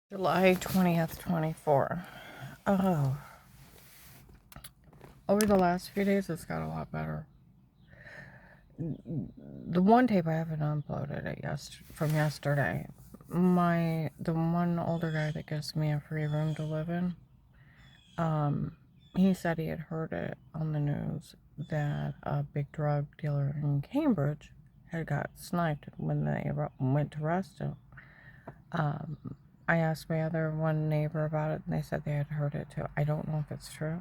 July 20th, 24. Oh, over the last few days, it's got a lot better. The one tape I haven't uploaded it from yesterday. The one older guy that gives me a free room to live in, he said he had heard it on the news that a big drug dealer in Cambridge had got sniped when they went to arrest him. I asked my other one neighbor about it, and they said they had heard it too. I don't know if it's true.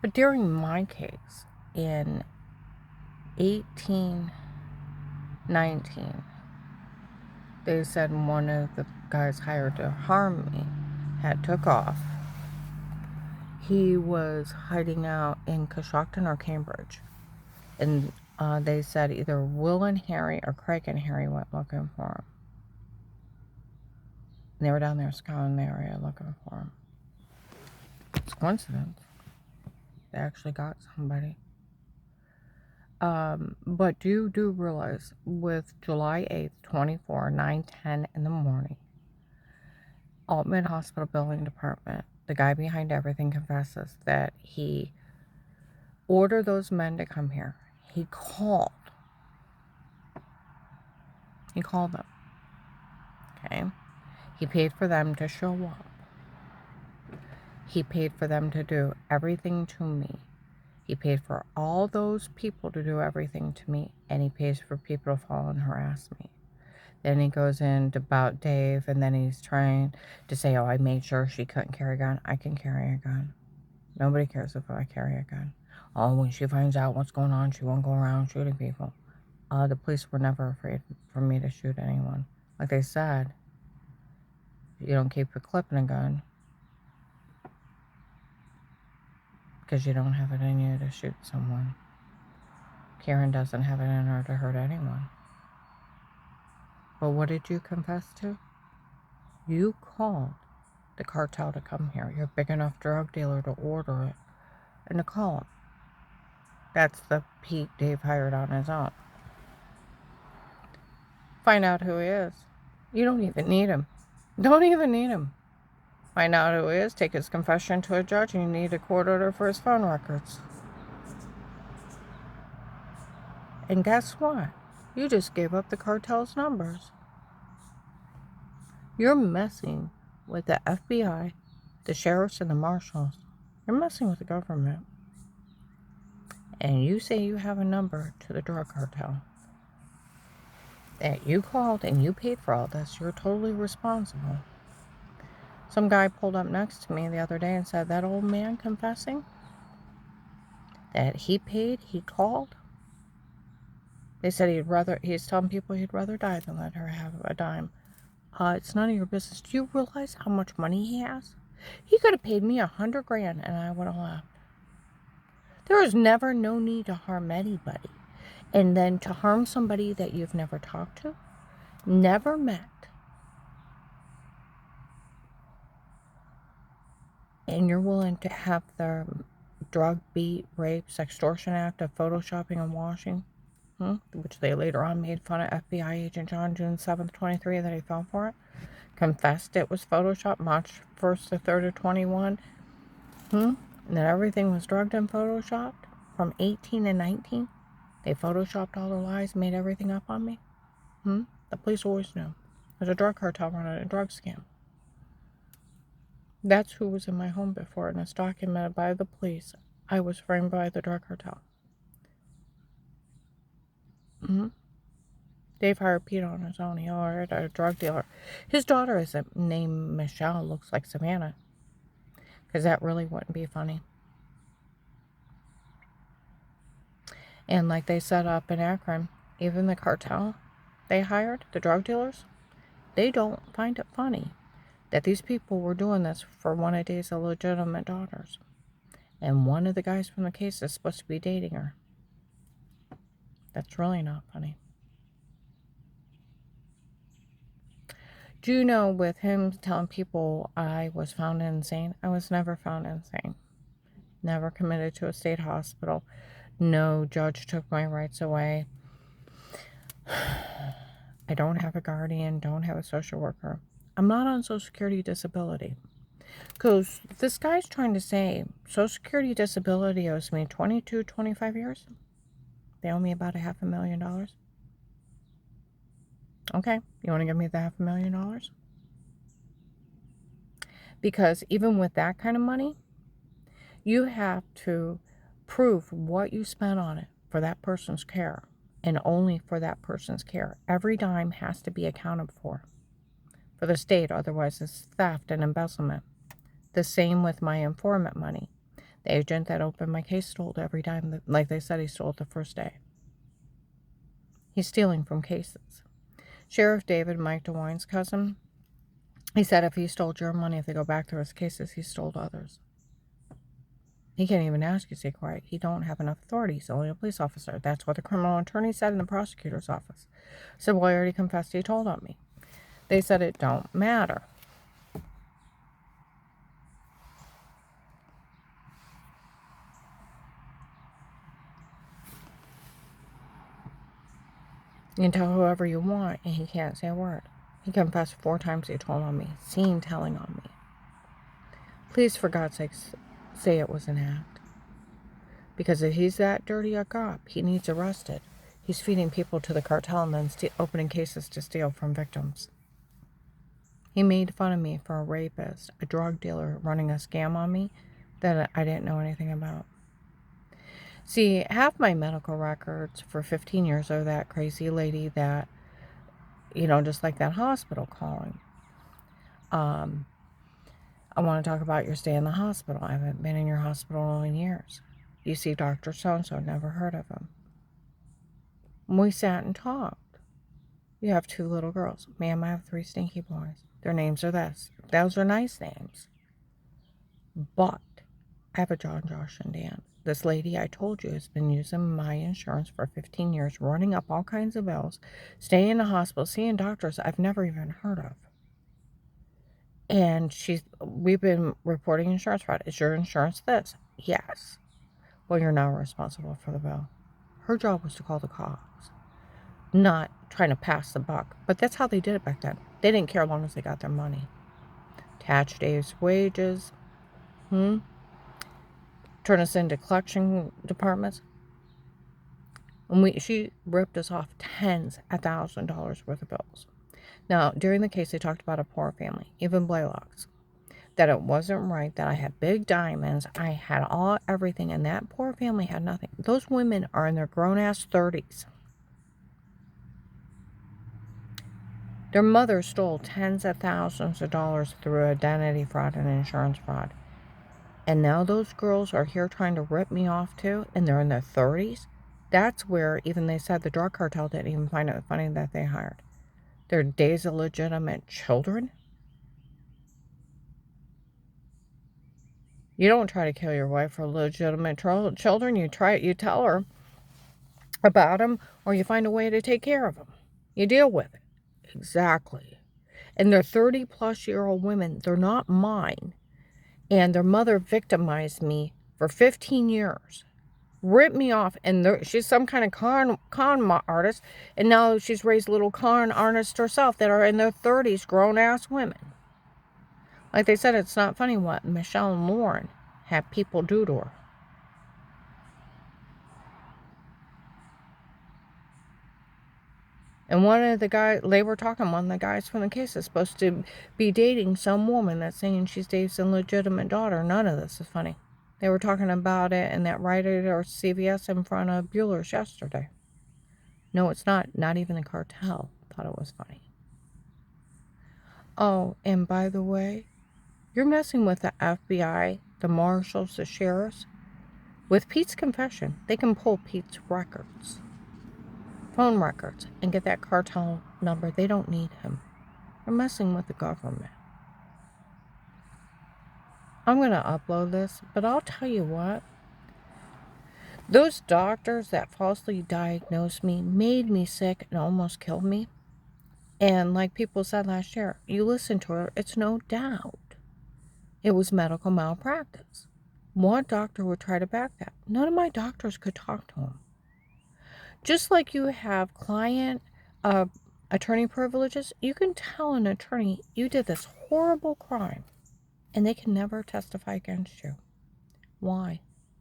But during my case, in 1819, they said one of the guys hired to harm me had took off. He was hiding out in Coshocton or Cambridge. And they said either Will and Harry or Craig and Harry went looking for him. And they were down there scouring the area looking for him. It's a coincidence. They actually got somebody. But do realize with July 8th, 24, 9:10 in the morning, Altman Hospital Building Department, the guy behind everything confesses that he ordered those men to come here. He called them, okay? He paid for them to show up. He paid for them to do everything to me. He paid for all those people to do everything to me, and he pays for people to fall and harass me. Then he goes into about Dave, and then he's trying to say, oh, I made sure she couldn't carry a gun. I can carry a gun. Nobody cares if I carry a gun. Oh, when she finds out what's going on, she won't go around shooting people. The police were never afraid for me to shoot anyone. Like they said, you don't keep a clip in a gun because you don't have it in you to shoot someone. Karen doesn't have it in her to hurt anyone. But what did you confess to? You called the cartel to come here. You're a big enough drug dealer to order it and to call him. That's the Pete Dave hired on his own. Find out who he is. You don't even need him. Don't even need him. Find out who he is, take his confession to a judge, and you need a court order for his phone records. And guess what? You just gave up the cartel's numbers. You're messing with the FBI, the sheriffs, and the marshals. You're messing with the government. And you say you have a number to the drug cartel that you called and you paid for all this. You're totally responsible. Some guy pulled up next to me the other day and said, that old man confessing that he paid, he called. They said he's telling people he'd rather die than let her have a dime. It's none of your business. Do you realize how much money he has? He could have paid me $100,000 and I would have left. There is never no need to harm anybody. And then to harm somebody that you've never talked to, never met, and you're willing to have the drug, beat, rape, sextortion act of photoshopping and washing, which they later on made fun of FBI agent John June 7th, 23, that he fell for it, confessed it was Photoshop March 1st to 3rd of 21, and that everything was drugged and photoshopped from 18 and 19. They photoshopped all the lies, made everything up on me. The police always knew. There's a drug cartel running a drug scam. That's who was in my home before, and it's documented by the police. I was framed by the drug cartel. Dave hired Pete on his own. He hired a drug dealer. His daughter isn't named Michelle, looks like Savannah. Because that really wouldn't be funny. And like they set up in Akron, even the cartel they hired, the drug dealers, they don't find it funny that these people were doing this for one of Dave's illegitimate daughters. And one of the guys from the case is supposed to be dating her. That's really not funny. Do you know, with him telling people I was found insane, I was never found insane. Never committed to a state hospital. No judge took my rights away. I don't have a guardian, don't have a social worker. I'm not on Social Security disability. Because this guy's trying to say Social Security disability owes me 22, 25 years. They owe me about $500,000. Okay, you want to give me the $500,000? Because even with that kind of money, you have to prove what you spent on it for that person's care, and only for that person's care. Every dime has to be accounted for the state, otherwise it's theft and embezzlement. The same with my informant money. The agent that opened my case stole every dime, like they said he stole it the first day. He's stealing from cases. Sheriff David, Mike DeWine's cousin, he said if he stole your money, if they go back through his cases, he stole others. He can't even ask you to stay quiet. He don't have enough authority. He's only a police officer. That's what the criminal attorney said in the prosecutor's office. I said, well, I already confessed he told on me. They said it don't matter. You can tell whoever you want, and he can't say a word. He confessed 4 times he told on me, seen telling on me. Please, for God's sake, say it was an act. Because if he's that dirty a cop, he needs arrested. He's feeding people to the cartel and then opening cases to steal from victims. He made fun of me for a rapist, a drug dealer running a scam on me that I didn't know anything about. See, half my medical records for 15 years are that crazy lady that, just like that hospital calling. I want to talk about your stay in the hospital. I haven't been in your hospital in years. You see Dr. So-and-so, never heard of him. We sat and talked. You have 2 little girls. Ma'am, I have 3 stinky boys. Their names are this. Those are nice names. But I have a John, Josh, and Dan. This lady I told you has been using my insurance for 15 years, running up all kinds of bills, staying in the hospital, seeing doctors I've never even heard of. And we've been reporting insurance fraud. Is your insurance this? Yes. Well, you're now responsible for the bill. Her job was to call the cops, not trying to pass the buck. But that's how they did it back then. They didn't care as long as they got their money. Attach Dave's wages. Turn us into collection departments. And she ripped us off tens of thousands of dollars worth of bills. Now, during the case, they talked about a poor family, even Blaylocks, that it wasn't right, that I had big diamonds, I had everything, and that poor family had nothing. Those women are in their grown-ass 30s. Their mother stole tens of thousands of dollars through identity fraud and insurance fraud. And now those girls are here trying to rip me off too, and they're in their 30s. That's where even they said the drug cartel didn't even find it funny that they hired. Their days of legitimate children. You don't try to kill your wife for legitimate children. You tell her about them, or you find a way to take care of them. You deal with it. Exactly. And they're 30-plus-year-old women. They're not mine. And their mother victimized me for 15 years. Ripped me off. And she's some kind of con artist. And now she's raised little con artists herself that are in their 30s, grown-ass women. Like they said, it's not funny what Michelle and Lauren have people do to her. And one of the guys from the case is supposed to be dating some woman that's saying she's Dave's illegitimate daughter. None of this is funny. They were talking about it in that Rite Aid or CVS in front of Bueller's yesterday. No, it's not. Not even the cartel thought it was funny. Oh, and by the way, you're messing with the FBI, the marshals, the sheriffs. With Pete's confession, they can pull Pete's records. Phone records, and get that cartel number. They don't need him. They're messing with the government. I'm going to upload this, but I'll tell you what. Those doctors that falsely diagnosed me made me sick and almost killed me. And like people said last year, you listen to her, it's no doubt it was medical malpractice. What doctor would try to back that? None of my doctors could talk to him. Just like you have client attorney privileges, you can tell an attorney you did this horrible crime and they can never testify against you. Why?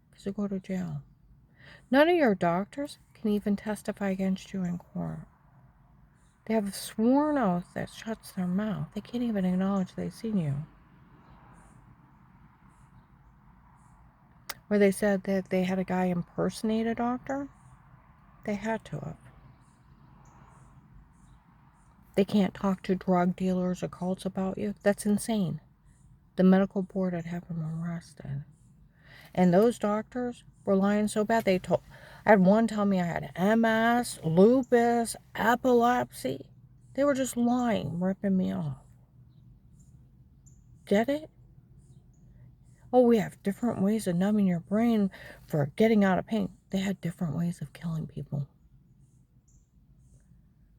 Because you go to jail. None of your doctors can even testify against you in court. They have a sworn oath that shuts their mouth. They can't even acknowledge they've seen you. Where they said that they had a guy impersonate a doctor, they had to have. They can't talk to drug dealers or cults about you. That's insane. The medical board had have them arrested. And those doctors were lying so bad, I had one tell me I had MS, lupus, epilepsy. They were just lying, ripping me off. Get it? Oh, we have different ways of numbing your brain for getting out of pain. They had different ways of killing people.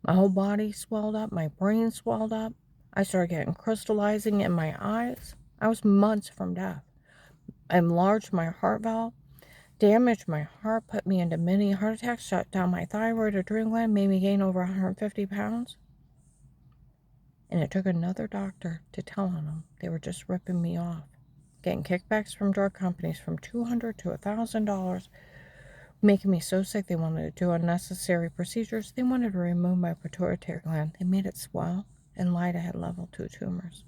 My whole body swelled up. My brain swelled up. I started getting crystallizing in my eyes. I was months from death. Enlarged my heart valve, damaged my heart, put me into many heart attacks, shut down my thyroid, adrenal gland, made me gain over 150 pounds. And it took another doctor to tell on them they were just ripping me off. Getting kickbacks from drug companies from $200 to $1,000, making me so sick they wanted to do unnecessary procedures. They wanted to remove my pituitary gland. They made it swell and lied I had level 2 tumors.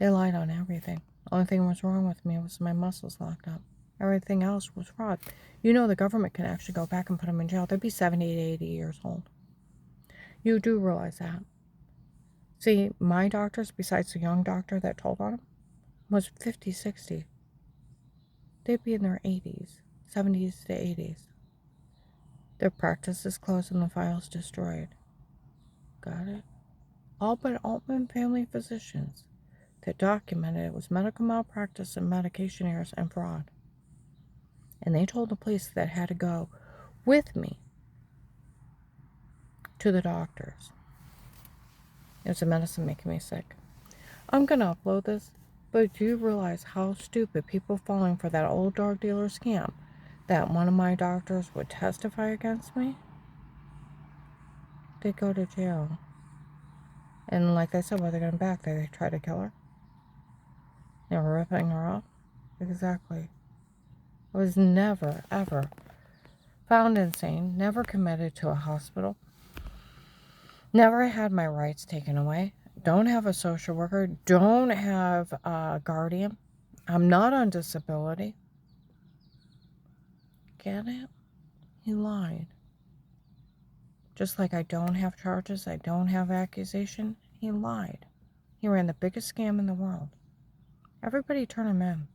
They lied on everything. The only thing that was wrong with me was my muscles locked up. Everything else was fraud. You know the government can actually go back and put them in jail. They'd be 70 to 80 years old. You do realize that. See, my doctors, besides the young doctor that told on them, was 50, 60. They'd be in their 80s, 70s to 80s. Their practice is closed and the files destroyed. Got it? All but Altman family physicians that documented it was medical malpractice and medication errors and fraud. And they told the police that had to go with me to the doctors. It was the medicine making me sick. I'm going to upload this, but do you realize how stupid people falling for that old drug dealer scam that one of my doctors would testify against me? They go to jail. And like I said, when they got back, they tried to kill her. They were ripping her off. Exactly. I was never, ever found insane, never committed to a hospital, never had my rights taken away, don't have a social worker, don't have a guardian, I'm not on disability. Get it? He lied. Just like I don't have charges, I don't have accusation, he lied. He ran the biggest scam in the world. Everybody turn him in.